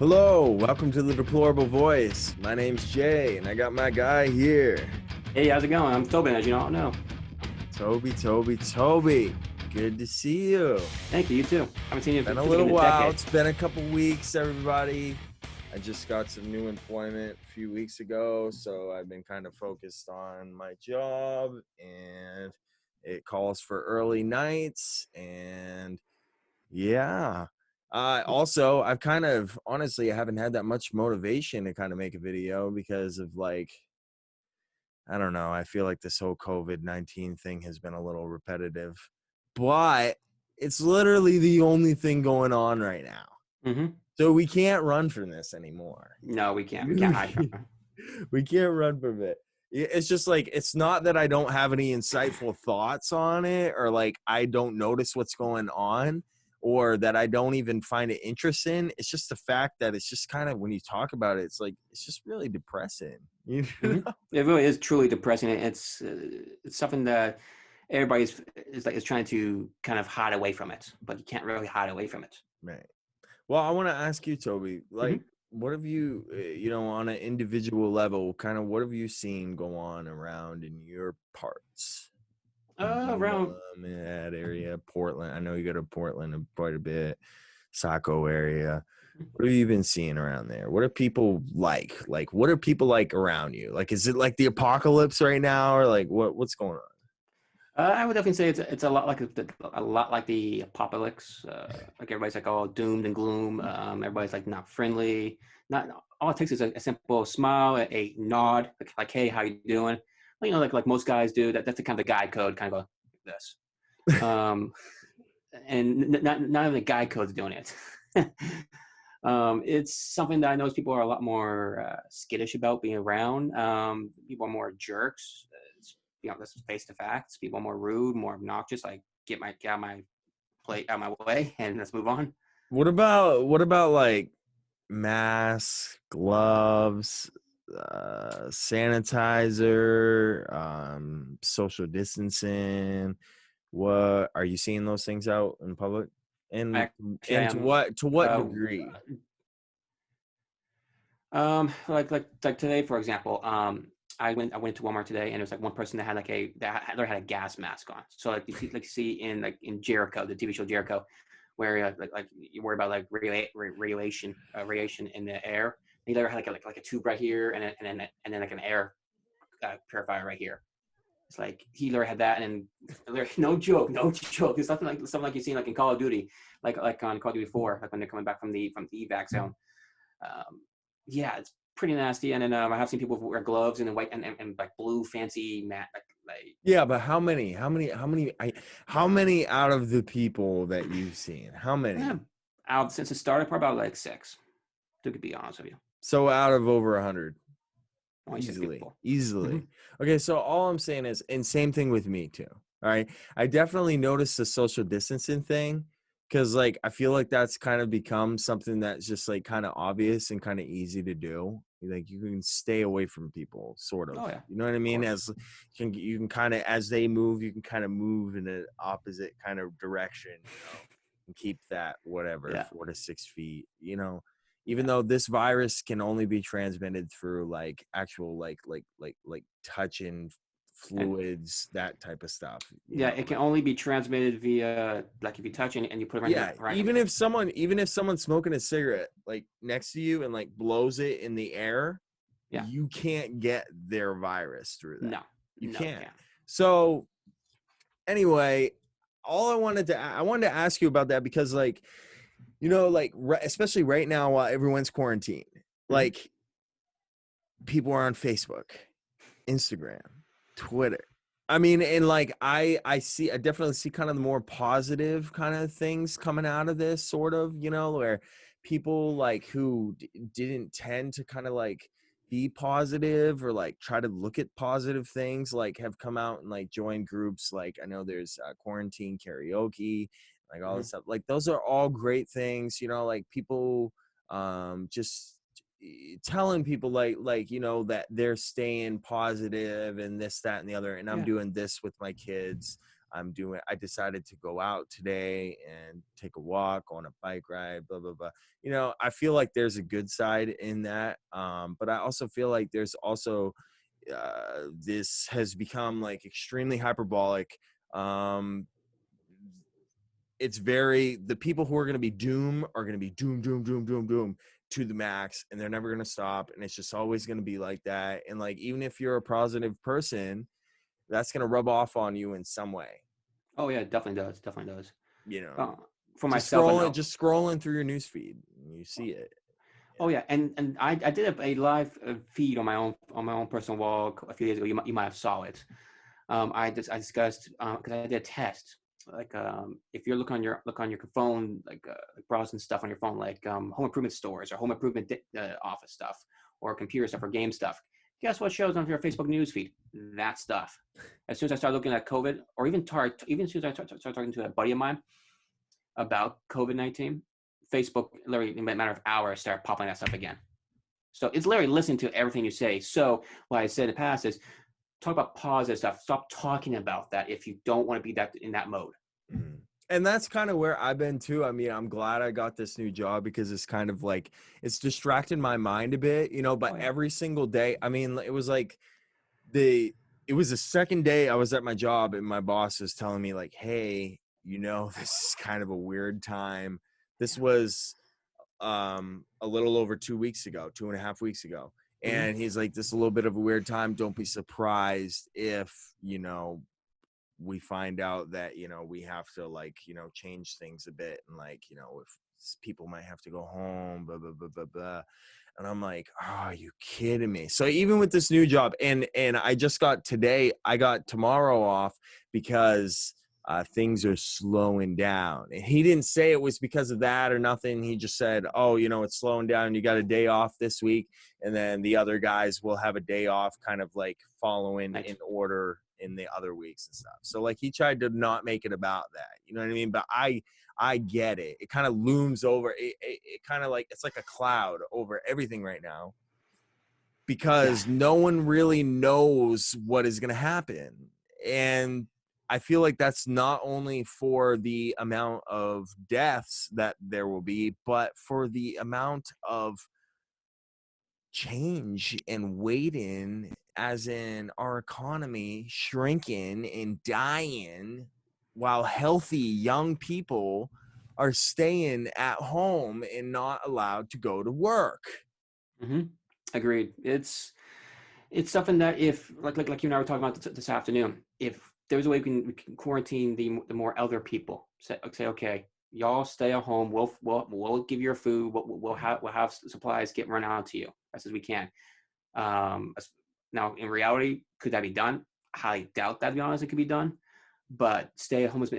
Hello, welcome to the Deplorable Voice. My name's Jay, and I got my guy here. Hey, how's it going? I'm Tobin, as you all know. Toby. Good to see you. Thank you. You too. Haven't seen you Been a little while. It's been a couple weeks, everybody. I just got some new employment a few weeks ago, so I've been kind of focused on my job, and it calls for early nights, and yeah. Also, I've kind of, honestly, I haven't had that much motivation to kind of make a video because of I don't know. I feel like this whole COVID-19 thing has been a little repetitive, but it's literally the only thing going on right now. Mm-hmm. So we can't run from this anymore. No, we can't. We can't hide from it. We can't run from it. It's just like, it's not that I don't have any insightful thoughts on it, or like I don't notice what's going on, or that I don't even find it interesting. It's just the fact that it's just kind of, when you talk about it, it's like, it's just really depressing. You know? Mm-hmm. It really is truly depressing. It's something that everybody is trying to kind of hide away from it, but you can't really hide away from it. Right. Well, I want to ask you, Toby, like, Mm-hmm. what have you, on an individual level, kind of what have you seen go on around in your parts? Around. In that area, Portland. I know you go to Portland quite a bit, Saco area. What have you been seeing around there? What are people like? Like, what are people like around you? Like, is it like the apocalypse right now, or like what's going on? I would definitely say it's a lot like the apocalypse. Like everybody's like all doomed and gloom. Everybody's like not friendly. Not all it takes is a simple smile, a nod, like hey, how you doing? Well, like most guys do. That's the kind of the guy code, kind of go like this. And not even the guy code's doing it. It's something that I notice people are a lot more skittish about being around. People are more jerks. This is face to facts. People are more rude, more obnoxious. Like get out my plate out my way, and let's move on. What about like masks, gloves, sanitizer, social distancing? What are you seeing those things out in public? And Actually, I to am. what degree? Like today, for example, I went to Walmart today, and there was like one person that had had a gas mask on. So like you see in Jericho, the TV show Jericho, where like you worry about like radiation in the air. And he had like a tube right here, and then like an air purifier right here. It's like he literally had that, and no joke. It's something like you see like in Call of Duty, like on Call of Duty 4, like when they're coming back from the evac zone. Yeah, it's pretty nasty. And then I have seen people wear gloves and white and like blue fancy mat like. Yeah, but how many out of the people that you've seen? How many? Out since it started, probably about like 6. To be honest with you. So out of over 100. Only 6 people. Easily. Mm-hmm. Okay, so all I'm saying is, and same thing with me too. All right, I definitely noticed the social distancing thing, because like I feel like that's kind of become something that's just like kind of obvious and kind of easy to do. Like you can stay away from people, sort of. Oh yeah. You know what I mean? As you can kind of, as they move, you can kind of move in an opposite kind of direction, and keep that whatever 4 to 6 feet. Even though this virus can only be transmitted through like actual like touching fluids, that type of stuff. It can only be transmitted via like if you touch and you put it right. Even if someone's smoking a cigarette like next to you and like blows it in the air, you can't get their virus through that. No, you can't. So anyway, I wanted to ask you about that, because like, especially right now while everyone's quarantined, like people are on Facebook, Instagram, Twitter. I mean, and like I definitely see kind of the more positive kind of things coming out of this, sort of, where people like who didn't tend to kind of like be positive or like try to look at positive things, like have come out and like join groups. Like I know there's quarantine karaoke, like all this stuff. Like those are all great things, like people just telling people like that they're staying positive and this, that, and the other. And I'm doing this with my kids. I decided to go out today and take a walk, on a bike ride, blah, blah, blah. You know, I feel like there's a good side in that. But I also feel like there's also, this has become like extremely hyperbolic. It's the people who are going to be doom are going to be doom to the max, and they're never going to stop. And it's just always going to be like that. And like, even if you're a positive person, that's going to rub off on you in some way, Oh yeah, it definitely does. Definitely does. you know. Uh, for just myself, I scrolling know. just scrolling through your news feed, you see it. Oh yeah, and I did a live feed on my own personal wall a few days ago. You might have saw it. I discussed because I did a test. Like if you're looking on your phone, like browsing stuff on your phone, like home improvement stores or home improvement office stuff or computer stuff or game stuff. Guess what shows on your Facebook news feed? That stuff. As soon as I started looking at COVID, or even as soon as I started talking to a buddy of mine about COVID-19, Facebook literally in a matter of hours started popping that stuff again. So it's literally listening to everything you say. So what I said in the past is talk about positive stuff. Stop talking about that if you don't want to be in that mode. Mhm. And that's kind of where I've been too. I mean, I'm glad I got this new job because it's kind of like, it's distracted my mind a bit, you know, but Oh yeah. every single day, I mean, it was like it was the second day I was at my job and my boss was telling me like, hey, you know, this is kind of a weird time. This was a little over 2 weeks ago, 2.5 weeks ago. Mm-hmm. And he's like, this is a little bit of a weird time. Don't be surprised if, you know, we find out that, you know, we have to like, you know, change things a bit, and like, you know, if people might have to go home, blah, blah, blah, blah, blah. And I'm like, oh, are you kidding me? So even with this new job, and I got tomorrow off because things are slowing down. And he didn't say it was because of that or nothing. He just said, oh, you know, it's slowing down. You got a day off this week. And then the other guys will have a day off, kind of like following Nice. in order in the other weeks and stuff. So like, he tried to not make it about that, you know what I mean? But I get it. It kind of looms over. It kind of like, it's like a cloud over everything right now, because no one really knows what is going to happen. And I feel like that's not only for the amount of deaths that there will be, but for the amount of change and waiting, as in our economy shrinking and dying, while healthy young people are staying at home and not allowed to go to work. Mm-hmm. Agreed. It's something that if like you and I were talking about this afternoon, if there's a way we can quarantine the more elder people, say okay, y'all stay at home. We'll give you your food. We'll have supplies get run out to you as we can. Now in reality, could that be done? I highly doubt that. To be honest, it could be done. But stay at home as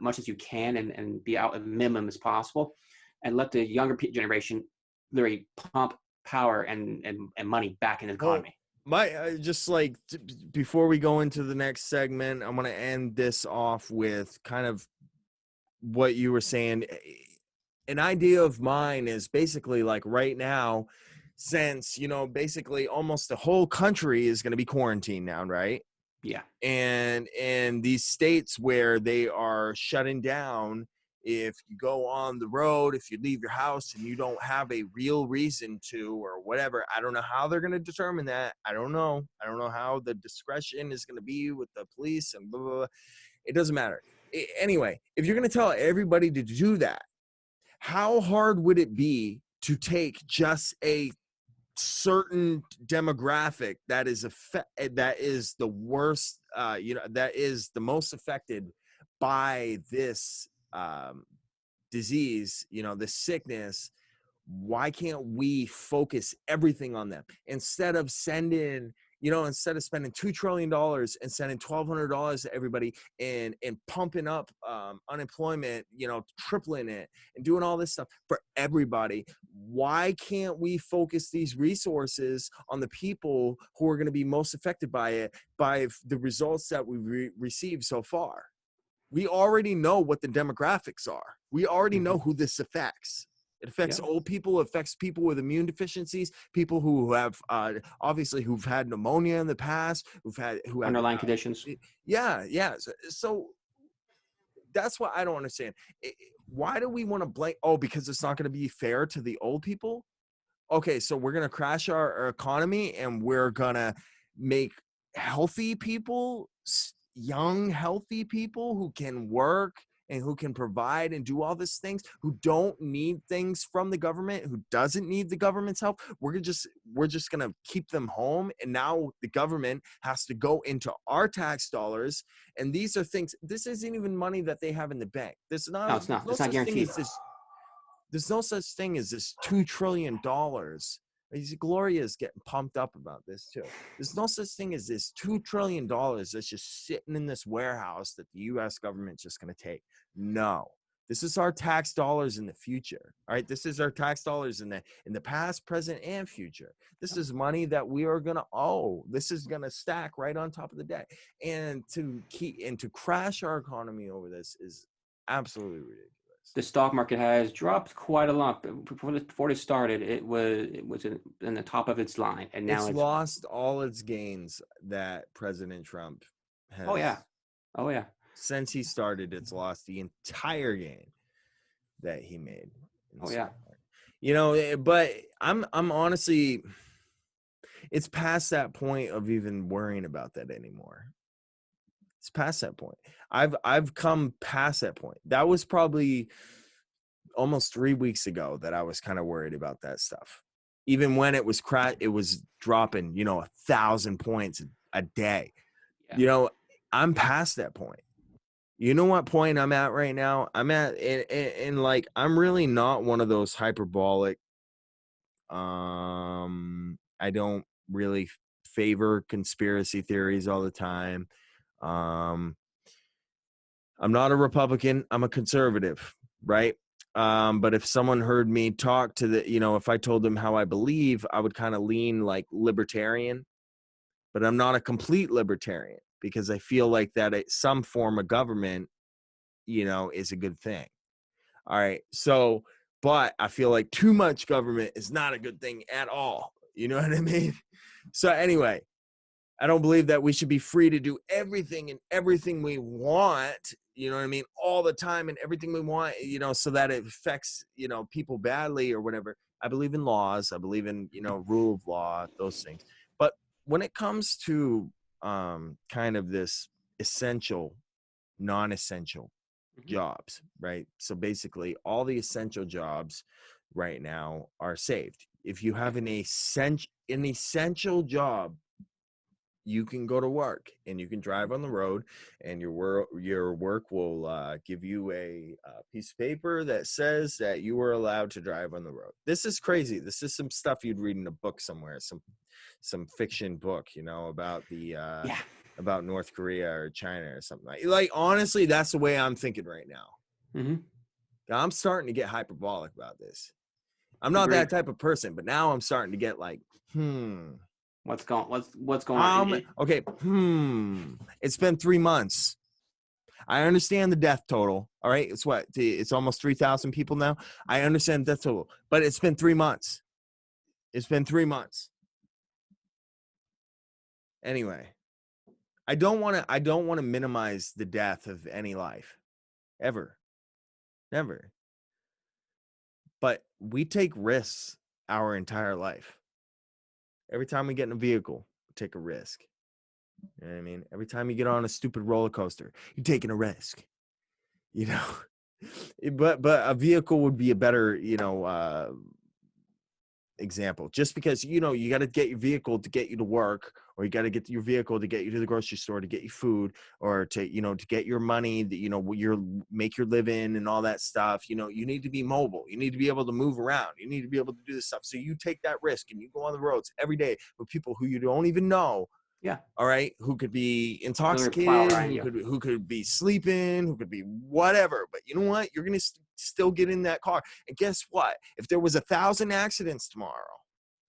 much as you can and be out as minimum as possible, and let the younger generation literally pump power and money back into the Well, economy. just like before we go into the next segment, I'm going to end this off with kind of what you were saying. An idea of mine is basically like right now, since, you know, basically almost the whole country is going to be quarantined now, right? Yeah. And in these states where they are shutting down, if you go on the road, if you leave your house and you don't have a real reason to, or whatever, I don't know how they're going to determine that. I don't know how the discretion is going to be with the police and blah, blah, blah. It doesn't matter. Anyway, if you're going to tell everybody to do that, how hard would it be to take just a certain demographic that is the worst, that is the most affected by this disease, you know, this sickness? Why can't we focus everything on them instead of spending $2 trillion and sending $1,200 to everybody and pumping up unemployment, you know, tripling it and doing all this stuff for everybody? Why can't we focus these resources on the people who are going to be most affected by it, by the results that we received so far? We already know what the demographics are. We already know who this affects. It affects old people, it affects people with immune deficiencies, people who have obviously who've had pneumonia in the past, who have Underlying conditions. yeah. So that's what I don't understand. Why do we want to blame? Oh, because it's not going to be fair to the old people. Okay, so we're going to crash our economy and we're going to make healthy people, young, healthy people who can work and who can provide and do all these things, who don't need things from the government, who doesn't need the government's help. We're just going to keep them home. And now the government has to go into our tax dollars. And these are things, this isn't even money that they have in the bank. No, it's There's not. no It's not such thing guaranteed. as this. There's no such thing as this $2 trillion. Gloria's getting pumped up about this too. There's no such thing as this $2 trillion that's just sitting in this warehouse that the U.S. government's just going to take. No, this is our tax dollars in the future. All right, this is our tax dollars in the past, present, and future. This is money that we are going to owe. This is going to stack right on top of the debt, and to crash our economy over this is absolutely ridiculous. The stock market has dropped quite a lot. Before it started, it was in the top of its line, and now it's lost all its gains that President Trump has. Oh yeah. Since he started, it's lost the entire gain that he made. Oh yeah. You know, but I'm honestly, it's past that point of even worrying about that anymore. It's past that point. I've come past that point. That was probably almost 3 weeks ago that I was kind of worried about that stuff. Even when it was dropping, 1,000 points a day. Yeah. I'm past that point. You know what point I'm at right now? I'm at, and like, I'm really not one of those hyperbolic. I don't really favor conspiracy theories all the time. I'm not a Republican. I'm a conservative, right? But if someone heard me talk to if I told them how I believe, I would kind of lean like libertarian, but I'm not a complete libertarian because I feel like that some form of government, is a good thing. All right. So, but I feel like too much government is not a good thing at all. You know what I mean? So anyway, I don't believe that we should be free to do everything we want, you know what I mean, all the time and everything we want, so that it affects, people badly or whatever. I believe in laws. I believe in, rule of law, those things. But when it comes to kind of this essential, non-essential jobs, right? So basically all the essential jobs right now are saved. If you have an essential job, you can go to work and you can drive on the road, and your work will give you a piece of paper that says that you are allowed to drive on the road. This is crazy. This is some stuff you'd read in a book somewhere, some fiction book, about the about North Korea or China or something like honestly, that's the way I'm thinking right now. Mm-hmm. I'm starting to get hyperbolic about this. I'm not that type of person, but now I'm starting to get like, what's going on? Okay. It's been 3 months. I understand the death total. All right. It's almost 3,000 people now. I understand the death total, but it's been 3 months. It's been 3 months. Anyway, I don't want to minimize the death of any life ever. Never. But we take risks our entire life. Every time we get in a vehicle, we take a risk. You know what I mean? Every time you get on a stupid roller coaster, you're taking a risk. But a vehicle would be a better, example. Just because, you got to get your vehicle to get you to work, or you got to get your vehicle to get you to the grocery store, to get you food, or to, to get your money that, make your living and all that stuff. You need to be mobile. You need to be able to move around. You need to be able to do this stuff. So you take that risk and you go on the roads every day with people who you don't even know. Yeah. All right. Who could be intoxicated, who could be sleeping, who could be whatever. But you know what? You're going to still get in that car. And guess what? If there was 1,000 accidents tomorrow,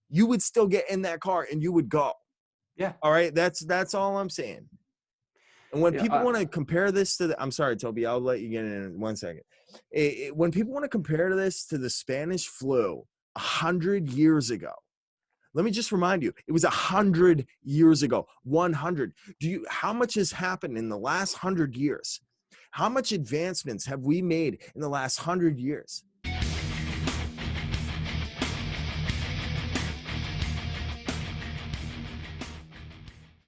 you would still get in that car and you would go. Yeah. All right. That's all I'm saying. And when people want to compare this to I'm sorry, Toby, I'll let you get in 1 second. When people want to compare this to the Spanish flu 100 years ago, let me just remind you, it was 100 years ago. 100. How much has happened in the last 100 years? How much advancements have we made in the last 100 years?